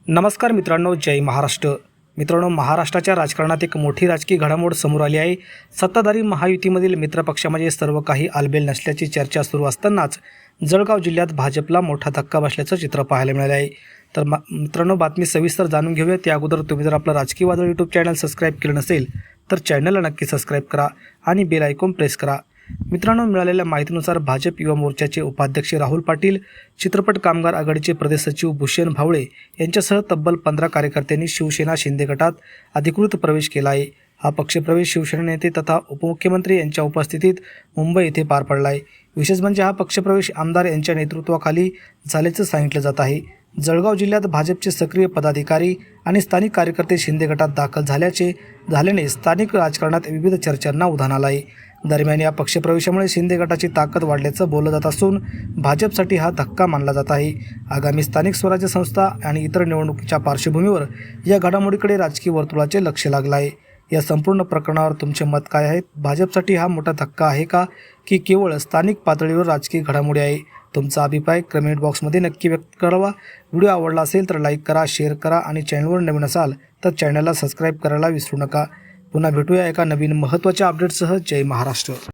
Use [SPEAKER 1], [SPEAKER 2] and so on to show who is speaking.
[SPEAKER 1] नमस्कार मित्रांनो, जय महाराष्ट्र. मित्रांनो, महाराष्ट्राच्या राजकारणात एक मोठी राजकीय घडामोड समोर आली आहे. सत्ताधारी महायुतीमधील मित्रपक्षामध्ये सर्व काही आलबेल नसल्याची चर्चा सुरू असतानाच जळगाव जिल्ह्यात भाजपला मोठा धक्का बसल्याचं चित्र पाहायला मिळाले आहे. तर मित्रांनो, बातमी सविस्तर जाणून घेऊया. त्या अगोदर तुम्ही जर आपलं राजकीय वादळ यूट्यूब चॅनल सबस्क्राईब केलं नसेल तर चॅनलला नक्की सबस्क्राईब करा आणि बेल आयकॉन प्रेस करा. मित्रांनो, मिळालेल्या माहितीनुसार भाजप युवा मोर्चाचे उपाध्यक्ष राहुल पाटील, चित्रपट कामगार आघाडीचे प्रदेश सचिव भूषण भावळे यांच्यासह तब्बल 15 कार्यकर्त्यांनी शिवसेना शिंदे गटात अधिकृत प्रवेश केला आहे. हा पक्षप्रवेश शिवसेना नेते तथा उपमुख्यमंत्री यांच्या उपस्थितीत मुंबई येथे पार पडला आहे. विशेष म्हणजे हा पक्षप्रवेश आमदार यांच्या नेतृत्वाखाली झाल्याचं सांगितलं जात आहे. जळगाव जिल्ह्यात भाजपचे सक्रिय पदाधिकारी आणि स्थानिक कार्यकर्ते शिंदे गटात दाखल झाल्याने स्थानिक राजकारणात विविध चर्चांना उधाण आलं आहे. दरम्यान या पक्षप्रवेशामुळे शिंदे गटाची ताकद वाढल्याचं बोललं जात असून भाजपसाठी हा धक्का मानला जात आहे. आगामी स्थानिक स्वराज्य संस्था आणि इतर निवडणुकीच्या पार्श्वभूमीवर या घडामोडीकडे राजकीय वर्तुळाचे लक्ष लागलं आहे. या संपूर्ण प्रकरणावर तुमचे मत काय आहे? भाजपसाठी हा मोठा धक्का आहे का, की केवळ स्थानिक पातळीवर राजकीय घडामोडी आहे? तुमचा अभिप्राय कमेंट बॉक्समध्ये नक्की व्यक्त करावा. व्हिडिओ आवडला असेल तर लाईक करा, शेअर करा आणि चॅनलवर नवीन असाल तर चॅनलला सबस्क्राईब करायला विसरू नका. पुन्हा भेटूया एका नवीन महत्त्वाच्या अपडेटसह. जय महाराष्ट्र.